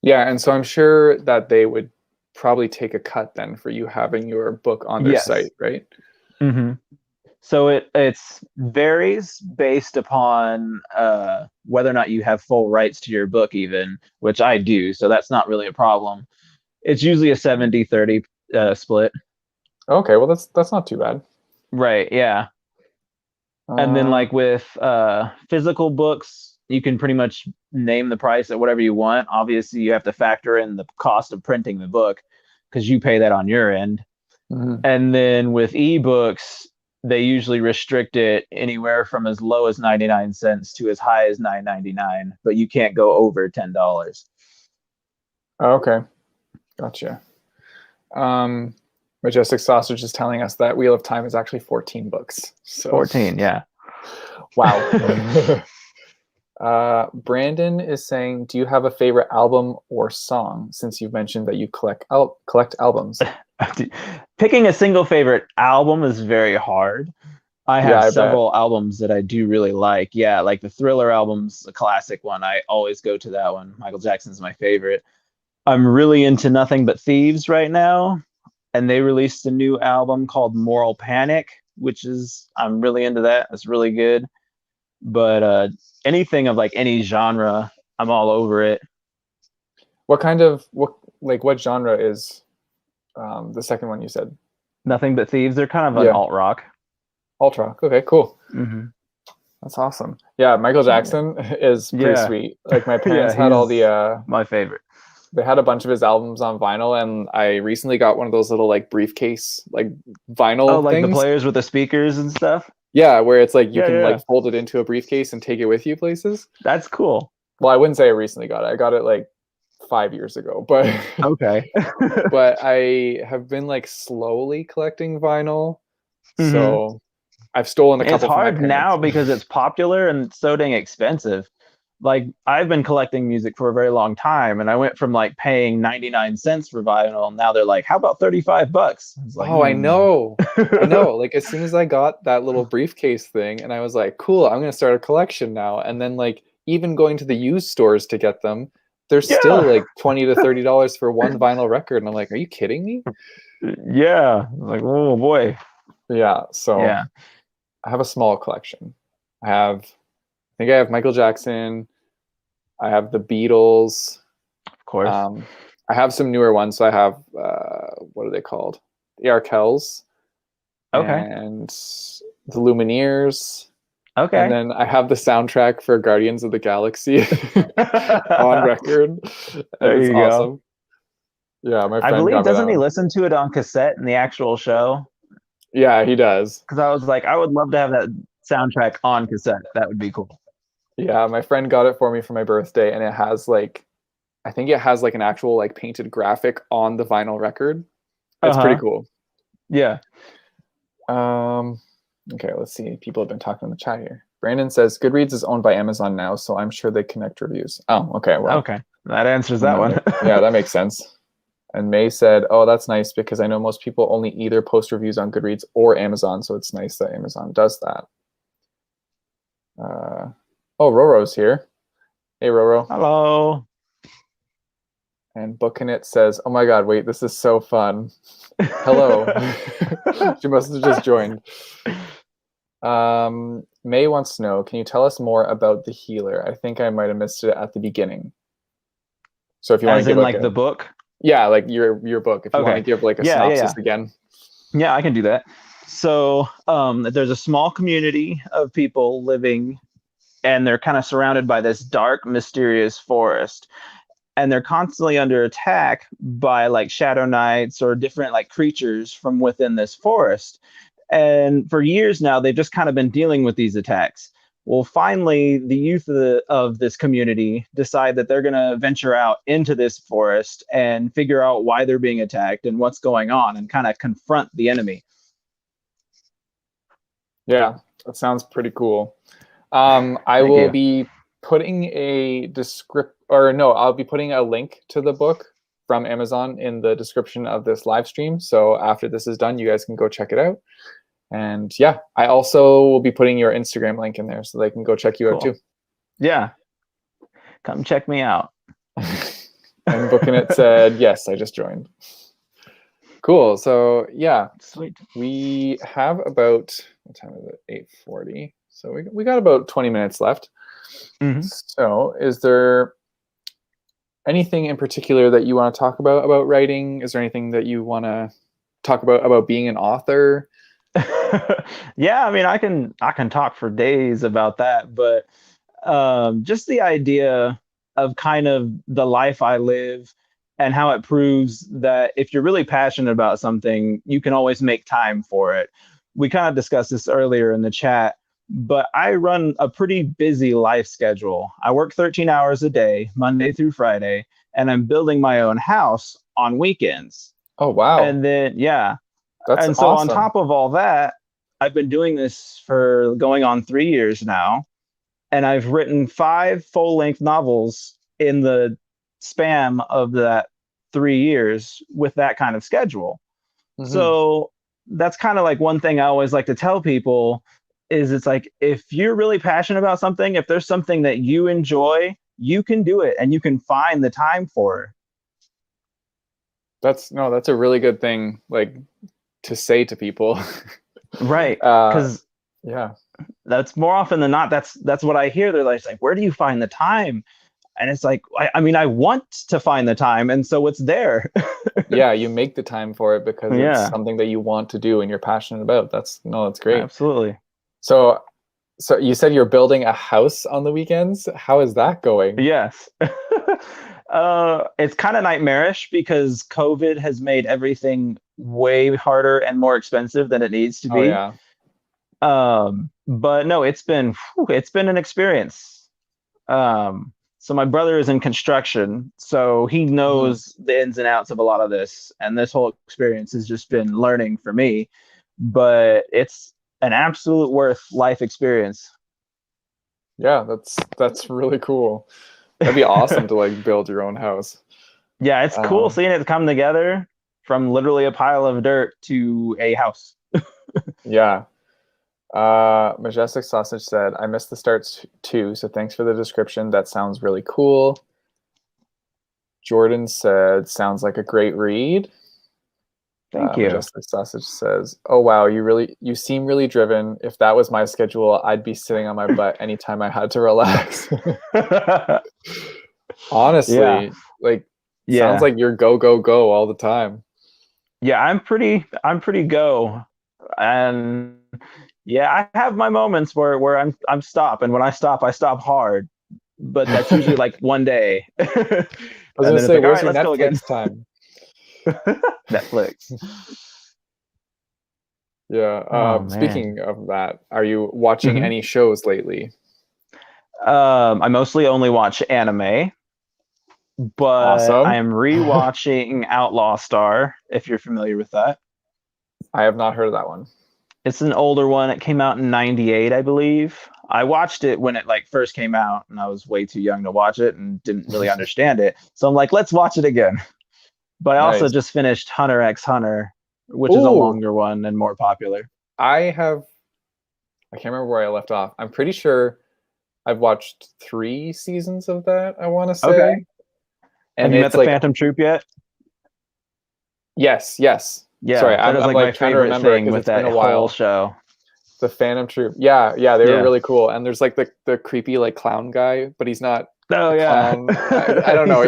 Yeah, and so I'm sure that they would probably take a cut then for you having your book on their Yes. site, right? Hmm. So it's varies based upon whether or not you have full rights to your book, even, which I do. So that's not really a problem. It's usually a 70-30 split. Okay, well that's not too bad. Right. Yeah. And then Uh, like with physical books, you can pretty much name the price at whatever you want. Obviously, you have to factor in the cost of printing the book because you pay that on your end. mhm. And then with ebooks, they usually restrict it anywhere from as low as 99 cents to as high as 9.99, but you can't go over $10. Okay, gotcha. Um, Majestic Sausage is telling us that Wheel of Time is actually 14 books. So 14, yeah. wow. Brandon is saying, do you have a favorite album or song since you've mentioned that you collect albums? Picking a single favorite album is very hard. I Yeah, have I bet. several albums that I do really like. Yeah, like the Thriller album's a classic one. I always go to that one. Michael Jackson's my favorite. I'm really into Nothing But Thieves right now, and they released a new album called Moral Panic, which is I'm really into that. It's really good. But anything of like any genre, I'm all over it. What kind of what genre is the second one you said? Nothing But Thieves, they're kind of an Yeah, alt rock. alt rock. Okay, cool. Hmm. That's awesome. Yeah, Michael Yeah. Jackson is pretty Yeah. sweet. Like my Yeah, parents had all the he's my favorite. they had a bunch of his albums on vinyl, and I recently got one of those little like briefcase like Oh, vinyl like the things. players with the speakers and stuff? Yeah, where it's like you Yeah, can like yeah. fold it into a briefcase and take it with you places. That's cool. Well, I wouldn't say I recently got it. I got it like 5 years ago, but Okay. but I have been like slowly collecting vinyl. Hmm. So I've stolen a It's couple from my hard now parents. because it's popular and so dang expensive. Like I've been collecting music for a very long time, and I went from like paying 99 cents for vinyl, and now they're like, how about 35 bucks? I was like, Oh, I hmm. know. I know. Like as soon as I got that little briefcase thing and I was like, cool, I'm gonna start a collection now. And then like even going to the used stores to get them, they're still Yeah. like $20 to $30 for one vinyl record. And I'm like, are you kidding me? Yeah. Like, oh boy. Yeah. So Yeah, I have a small collection. I think I have Michael Jackson, I have the Beatles, of course. um, I have some newer ones. So I have what are they called? The Arkells Okay. and the Lumineers. And Okay. then I have the soundtrack for Guardians of the Galaxy on record, and There it's you go. awesome. Yeah, my I friend believe, got me that doesn't he one. listen to it on cassette in the actual show? Yeah, he does. Because I was like, I would love to have that soundtrack on cassette. That would be cool. Yeah, my friend got it for me for my birthday, and it has like, I think it has like an actual like painted graphic on the vinyl record. It's pretty Uh-huh. cool. Yeah. Um, okay, let's see. People have been talking in the chat here. Brandon says Goodreads is owned by Amazon now, so I'm sure they connect reviews. Oh, okay. Well, Okay. That answers then that one. yeah, that makes sense. And May said, "Oh, that's nice because I know most people only either post reviews on Goodreads or Amazon, so it's nice that Amazon does that." Oh, Roro's here. Hey, Roro. Hello. And Booking It says, "Oh my God, wait, this is so fun." Hello. She must have just joined. May wants to know, can you tell us more about The Healer? I think I might have missed it at the beginning. So if you want to As give in like like a the book? yeah, like your book, if you want to Okay. give like a Yeah, yeah, synopsis yeah. again. Yeah, I can do that. So there's a small community of people living and they're kind of surrounded by this dark, mysterious forest. And they're constantly under attack by like shadow knights or different like creatures from within this forest. And for years now, they've just kind of been dealing with these attacks. Well, finally, the youth of this community decide that they're going to venture out into this forest and figure out why they're being attacked and what's going on and kind of confront the enemy. Yeah, that sounds pretty cool. I Thank will you. be putting I'll be putting a link to the book from Amazon in the description of this live stream. So after this is done, you guys can go check it out. And yeah, I also will be putting your Instagram link in there so they can go check you out too. Yeah. Come check me out. And Booking It said, yes, I just joined. Cool. So yeah, sweet. We have about, what time is it? 8:40. So we got about 20 minutes left. Mm-hmm. So is there anything in particular that you want to talk about writing? Is there anything that you want to talk about being an author? Yeah, I mean, I can talk for days about that, but just the idea of kind of the life I live and how it proves that if you're really passionate about something, you can always make time for it. We kind of discussed this earlier in the chat, but I run a pretty busy life schedule. I work 13 hours a day, Monday through Friday, and I'm building my own house on weekends. Oh, wow. And then, yeah. That's And so awesome. on top of all that, I've been doing this for going on 3 years now. And I've written 5 full-length novels in the span of that 3 years with that kind of schedule. Mm-hmm. So that's kind of like one thing I always like to tell people is it's like, if you're really passionate about something, if there's something that you enjoy, you can do it and you can find the time for it. That's a really good thing, like, to say to people. Right. Because yeah, that's more often than not, that's what I hear. They're like, where do you find the time? And it's like, I mean, I want to find the time, and so it's there. Yeah, you make the time for it because Yeah. it's something that you want to do and you're passionate about. That's great. Absolutely. So you said you're building a house on the weekends. How is that going? Yes. It's kind of nightmarish because COVID has made everything way harder and more expensive than it needs to be. Oh, yeah. But no, it's been an experience. So my brother is in construction, so he knows the ins and outs of a lot of this, and this whole experience has just been learning for me. But it's an absolute worth life experience. Yeah, that's really cool. That'd be awesome to like build your own house. Yeah, it's cool seeing it come together from literally a pile of dirt to a house. Yeah. Majestic Sausage said, I missed the start too, so thanks for the description. That sounds really cool. Jordan said, sounds like a great read. Thank you. Majestic Sausage says, oh wow, you seem really driven. If that was my schedule, I'd be sitting on my butt anytime I had to relax. Honestly, yeah. Sounds like you're go all the time. Yeah, I'm pretty go. And yeah, I have my moments where I'm stop, and when I stop hard. But that's usually like one day. I was gonna say, where's your Netflix time? Netflix. Yeah. Speaking of that, are you watching any shows lately? I mostly only watch anime, but awesome. I am rewatching Outlaw Star, if you're familiar with that. I have not heard of that one. It's an older one. It came out in 98, I believe. I watched it when it like first came out, and I was way too young to watch it and didn't really understand it. So I'm like, let's watch it again. But I also just finished Hunter x Hunter, which is a longer one and more popular. I can't remember where I left off. I'm pretty sure I've watched 3 seasons of that, I want to say. Okay. And have you met the Phantom Troop yet? Yes. Yeah, sorry, that is I'm my favorite thing with that whole show. The Phantom Troop. Yeah, they were really cool. And there's like the creepy like clown guy, but he's not clown. I don't know.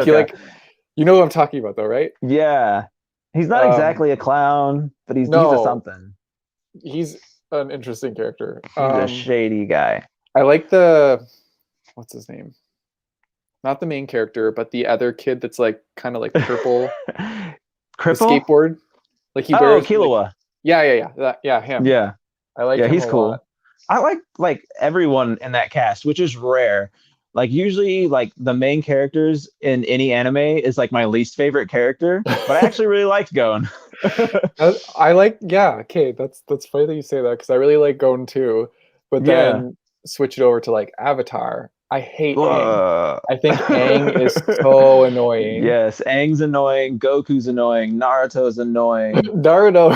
You know what I'm talking about though, right? Yeah. He's not exactly a clown, but he's a something. He's an interesting character. He's a shady guy. I like the what's his name? Not the main character, but the other kid that's like kind of like purple, the Cripple? skateboard. Like he Oh, wears like, Killua. yeah, him. Yeah. I like Yeah, him he's a lot. cool. I like everyone in that cast, which is rare. Like usually like the main characters in any anime is like my least favorite character, but I actually really liked Gon. I like, yeah, okay, that's funny that you say that because I really like Gon too, but Yeah. then switch it over to like Avatar. I hate Aang. Ugh. I think Aang is so annoying. Yes, Aang's annoying, Goku's annoying, Naruto's annoying. Naruto.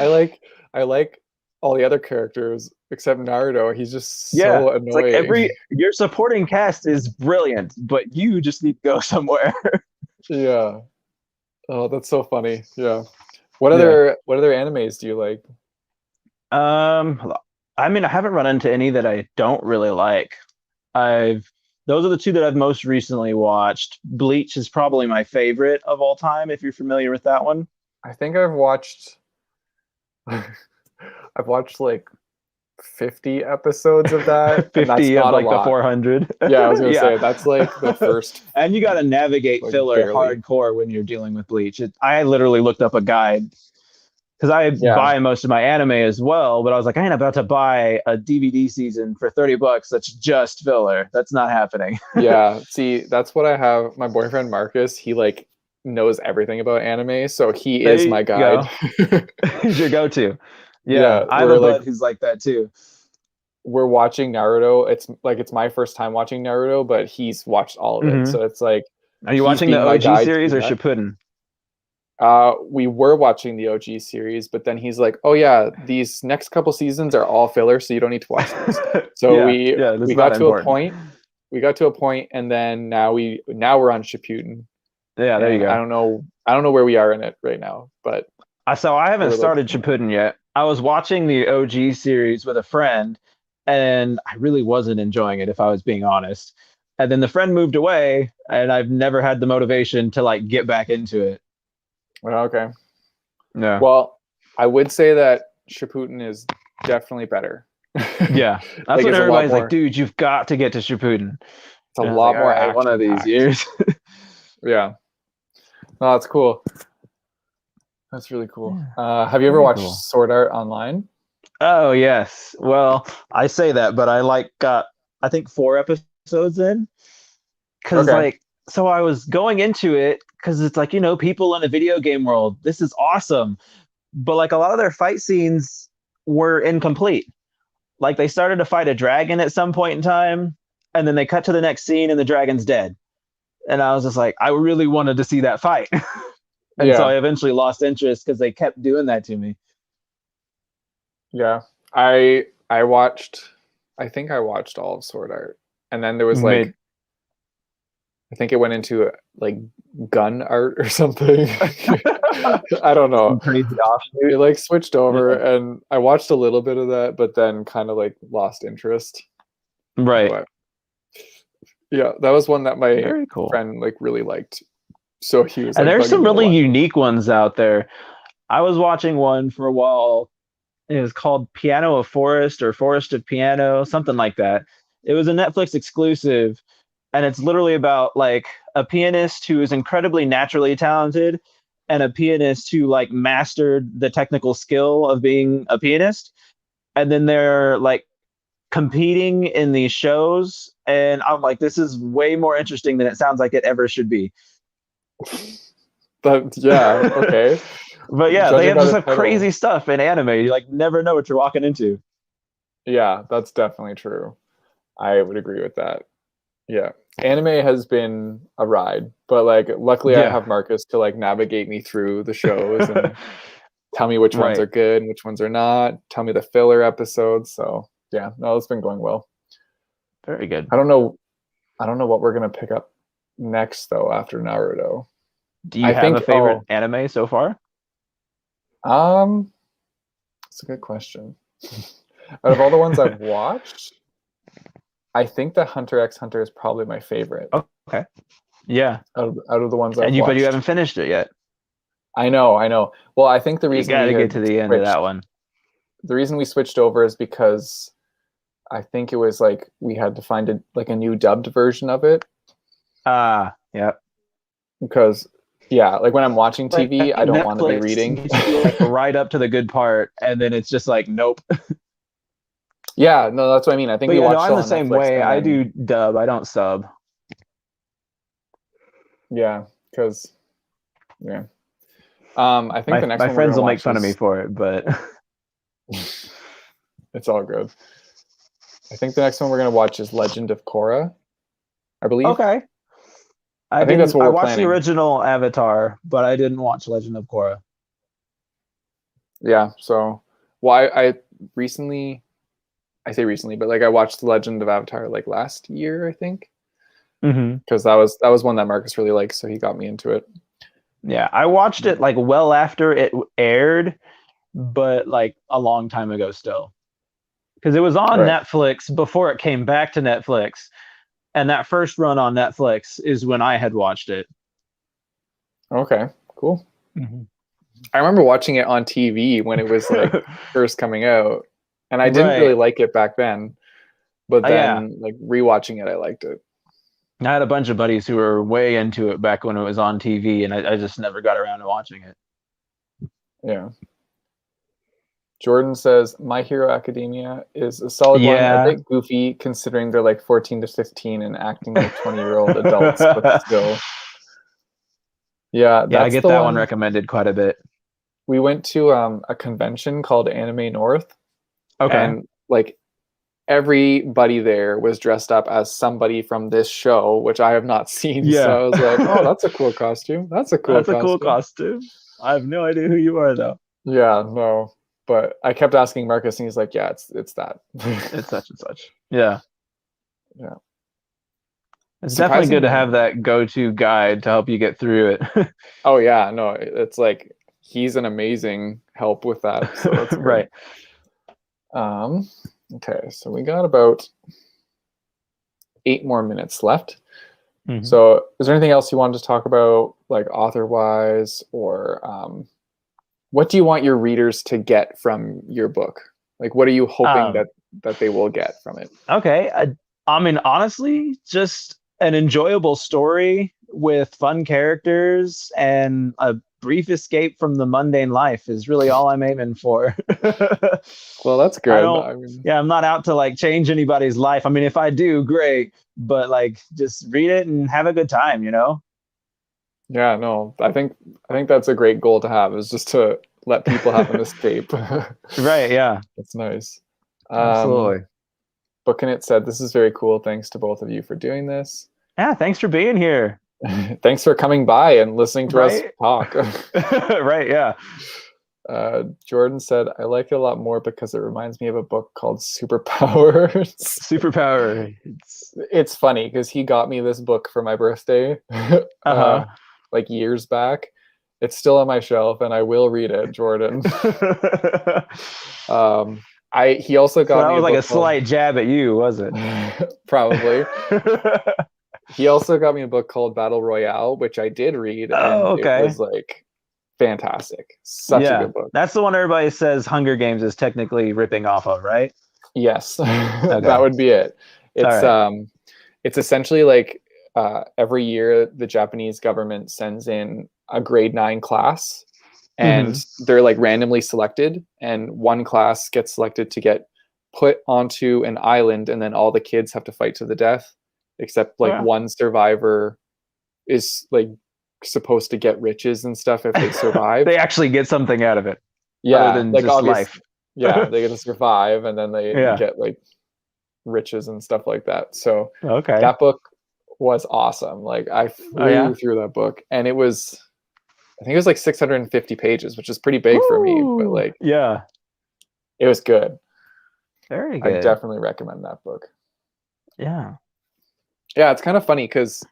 I like I like all the other characters except Naruto. He's just Yeah, so it's like annoying. your supporting cast is brilliant, but you just need to go somewhere. Yeah. Oh, that's so funny. Yeah. Yeah. What other animes do you like? Um, I mean, I haven't run into any that I don't really like. I've Those are the two that I've most recently watched. Bleach is probably my favorite of all time, if you're familiar with that one. I think I've watched I've watched like 50 episodes of that, and that's 50 of not a like the lot. 400. Yeah, I was gonna Yeah. say that's like the first, And you got to navigate like filler barely. hardcore when you're dealing with Bleach. I literally looked up a guide because I Yeah, buy most of my anime as well, but I was like, I ain't about to buy a DVD season for $30 that's just filler. That's not happening. yeah. See, that's what I have. My boyfriend Marcus, he like knows everything about anime, so he There is you my guide. go. He's your go-to. Yeah, Yeah, I have a bud who's like that too. we're watching Naruto. It's like it's my first time watching Naruto, but he's watched all of it. Hmm. So it's like Are you he's watching the being my OG guide series through or that. Shippuden? We were watching the OG series, but then he's like, "Oh yeah, these next couple seasons are all filler, so you don't need to watch those." So Yeah, yeah, that's we not got to a important. point. We got to a point, and then now we're on Shippuden, Yeah, there you and go. I don't know where we are in it right now, but So I haven't we're like, started Shippuden yet. I was watching the OG series with a friend, and I really wasn't enjoying it, if I was being honest. And then the friend moved away, and I've never had the motivation to like get back into it. well, okay. Yeah, Well, I would say that Shippuden is definitely better. yeah. That's Like what it's a lot everybody's like, more. dude. You've got to get to Shippuden. It's a And I was like, lot all more right, one of action these packed. years. Yeah, no, that's cool. That's really cool. Yeah, Have you ever very watched cool. Sword Art Online? Oh yes. Well, I say that, but I like got I think 4 episodes in because Okay. like so I was going into it because it's like people in a video game world. This is awesome, but like a lot of their fight scenes were incomplete. Like they started to fight a dragon at some point in time, and then they cut to the next scene and the dragon's dead. And I was just like, I really wanted to see that fight. And so Yeah, I eventually lost interest because they kept doing that to me. yeah. I watched. I think I watched all of Sword Art, and then there was Made like I think it went into like gun art or something. I don't know. some crazy offshoot. It like switched over, Yeah. and I watched a little bit of that, but then kind of like lost interest. Right. But yeah, that was one that my Very cool. friend like really liked. So he was And like there's bugging some me to really watch it. unique ones out there. I was watching one for a while. It was called Piano of Forest or Forest of Piano, something like that. It was a Netflix exclusive, and it's literally about like a pianist who is incredibly naturally talented and a pianist who like mastered the technical skill of being a pianist. And then they're like competing in these shows. And I'm like, this is way more interesting than it sounds like it ever should be. But yeah, okay. But yeah, they Judging have by just the have title, crazy stuff in anime. You like never know what you're walking into. yeah, that's definitely true. I would agree with that. Yeah. Anime has been a ride, but like luckily I Yeah. have Marcus to like navigate me through the shows and tell me which ones Right. are good and which ones are not, tell me the filler episodes. So yeah, no, it's been going well. Very good. I don't know what we're gonna pick up next though after Naruto. Do you I have a think favorite anime so far? um it's a good question. Out of all the ones I've watched, I think that Hunter x Hunter is probably my favorite Okay. Yeah. out of the ones I've But you watched. haven't finished it yet. I know, I know. Well, I think You got to get to the end of that one. the reason we switched over is because I think it was like we had to find a new dubbed version of it. Yeah. Because yeah, like when I'm watching Like TV, I don't want to be Netflix reading. gets you like right up to the good part, and then it's just like nope. Yeah, no, that's what I mean. I think But we yeah, no, watched it I'm the on same Netflix, way. and I then do dub. I don't sub. yeah, because yeah. I think the next My one we're friends gonna will make watch fun of me is for it, but it's all good. I think the next one we're gonna watch is Legend of Korra, I believe. okay. I think that's what I we're watched the planning. original Avatar, but I didn't watch Legend of Korra. Yeah. So, well, I recently, I say recently, but like I watched The Legend of Avatar like last year, I think, Mm-hmm. because that was one that Marcus really liked, so he got me into it. Yeah, I watched it like well after it aired, but like a long time ago still. Because it was on Right. Netflix before it came back to Netflix. And that first run on Netflix is when I had watched it. Okay. Cool. Mhm. I remember watching it on TV when it was like first coming out, and I didn't Right. really like it back then, but Yeah. then like rewatching it, I liked it. I had a bunch of buddies who were way into it back when it was on TV, and I just never got around to watching it. Yeah. Jordan says My Hero Academia is a solid one, a Yeah. bit goofy considering they're like 14 to 15 and acting like 20-year-old adults, but still. Yeah, Yeah, I that's get the that one one. recommended quite a bit. We went to a convention called Anime North, Okay. and like everybody there was dressed up as somebody from this show, which I have not seen. So Yeah. I was like, oh, that's a cool costume. That's a cool That's a cool costume. costume. I have no idea who you are though. Yeah, no. But I kept asking Marcus, and he's like, yeah, it's that. It's such and such. Yeah. Yeah. It's definitely good to Surprisingly. have that go-to guide to help you get through it. Oh yeah, no, it's like he's an amazing help with that. So that's good. Right. Um, okay, so we got about 8 more minutes left. Mhm. So is there anything else you wanted to talk about, like author-wise, or what do you want your readers to get from your book? Like, what are you hoping Um, that they will get from it? okay. I mean, honestly, just an enjoyable story with fun characters and a brief escape from the mundane life is really all I'm aiming for. Well, that's I good. don't, I mean, yeah, I'm not out to like change anybody's life. I mean, if I do, great, but like just read it and have a good time, you know? yeah, no, I think that's a great goal to have, is just to let people have an escape. Right. Yeah. That's nice. Um, Absolutely. Book in It said, "This is very cool. Thanks to both of you for doing this. Yeah. Thanks for being here. Thanks for coming by and listening to us Right. talk." Right. Yeah. Jordan said, "I like it a lot more because it reminds me of a book called Superpowers." Superpower. It's funny because he got me this book for my birthday, Uh like years back. It's still on my shelf, and I will read it, Jordan. huh. He also So got that me a was like a book called slight jab at you, was it? probably. He also got me a book called Battle Royale, which I did read, Oh, and it okay. was like fantastic. Such a Yeah. good book. That's the one everybody says Hunger Games is technically ripping off of, right? Yes, that Okay. would be it. All It's right. um, it's essentially like every year the Japanese government sends in a grade 9 class, Mm-hmm. and they're like randomly selected, and one class gets selected to get put onto an island, and then all the kids have to fight to the death, except like Okay. one survivor is like supposed to get riches and stuff if they survive. They actually get something out of it other Yeah, than like just obvious. life. Yeah, they get to survive, and then they Yeah. get like riches and stuff like that. So Okay. that book was awesome. Like I Oh yeah. flew through that book, and it was, I think it was like 650 pages, which is pretty big for me, but Woo! like Yeah. it was good. Very I good. definitely recommend that book. Yeah. Yeah, it's kind of funny because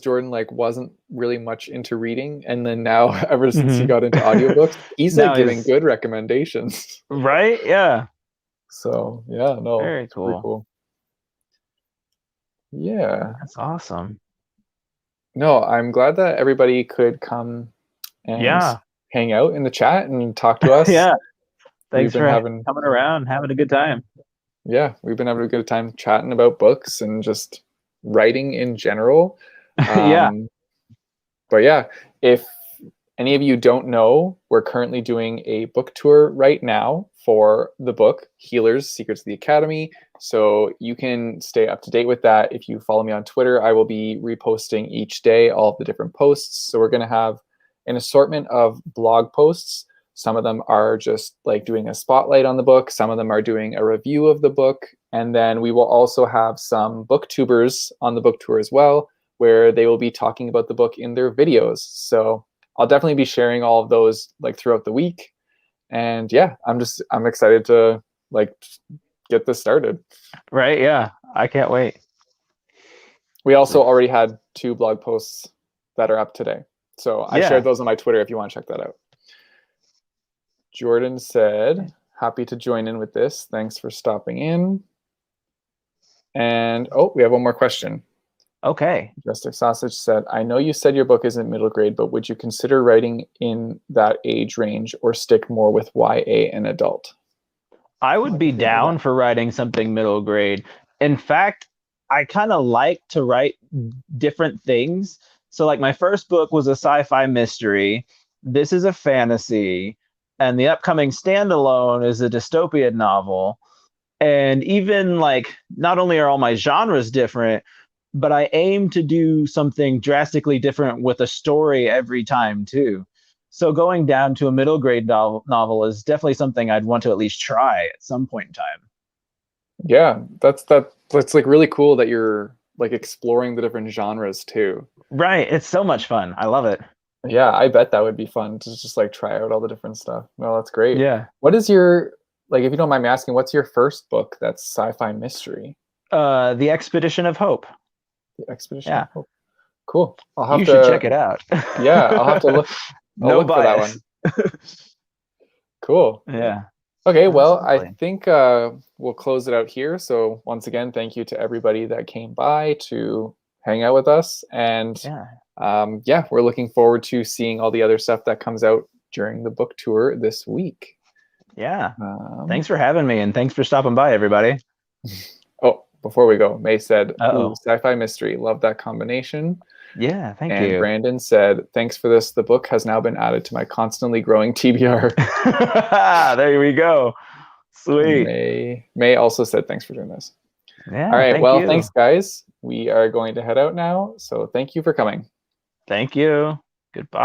Jordan like wasn't really much into reading, and then now ever since he Mm-hmm. got into audiobooks, he's like Now giving is good recommendations. right. Yeah. So yeah, no, Very it's pretty cool. cool. Yeah. That's awesome. No, I'm glad that everybody could come and Yeah. hang out in the chat and talk to us. Yeah. We've Thanks been for having, coming around, having a good time. Yeah, we've been having a good time chatting about books and just writing in general. Yeah. Um, but yeah, if any of you don't know, we're currently doing a book tour right now for the book Healers Secrets of the Academy. So you can stay up to date with that. If you follow me on Twitter, I will be reposting each day all of the different posts. So we're going to have an assortment of blog posts. Some of them are just like doing a spotlight on the book. Some of them are doing a review of the book. And then we will also have some booktubers on the book tour as well, where they will be talking about the book in their videos. So I'll definitely be sharing all of those like throughout the week. And yeah, I'm excited to like get this started. Right. Yeah. I can't wait. We also already had 2 blog posts that are up today. So I shared Yeah. those on my Twitter if you want to check that out. Jordan said, happy to join in with this. Thanks for stopping in. And we have one more question. Okay. Majestic Sausage said, I know you said your book isn't middle grade, but would you consider writing in that age range or stick more with YA and adult? I What would do be you think of down that? for writing something middle grade. In fact, I kind of like to write different things. So, like, my first book was a sci-fi mystery. This is a fantasy, and the upcoming standalone is a dystopian novel. And even like, not only are all my genres different, but I aim to do something drastically different with a story every time too. So going down to a middle grade novel is definitely something I'd want to at least try at some point in time. Yeah, that's like really cool that you're like exploring the different genres too. Right. It's so much fun. I love it. Yeah, I bet that would be fun to just like try out all the different stuff. No, that's great. Yeah. What is your like if you don't mind me asking, what's your first book that's sci-fi mystery? The Expedition of Hope. The Expedition Yeah. of Hope. Cool. I'll have You should check to it out. yeah, I'll have to look I'll No look for that bias. one. Cool. Yeah. Okay, well, I Absolutely. think we'll close it out here. So once again, thank you to everybody that came by to hang out with us. And Yeah. yeah, we're looking forward to seeing all the other stuff that comes out during the book tour this week. Yeah. Um, Thanks for having me and thanks for stopping by, everybody. oh, before we go, May said, ooh, Uh-oh. sci-fi mystery. Love that combination. Yeah, thank And you. Brandon said, thanks for this. The book has now been added to my constantly growing TBR. There we go. And Sweet. May also said, thanks for doing this. All Yeah, right. thank Well, you. thanks, guys. We are going to head out now. So thank you for coming. Thank you. Goodbye.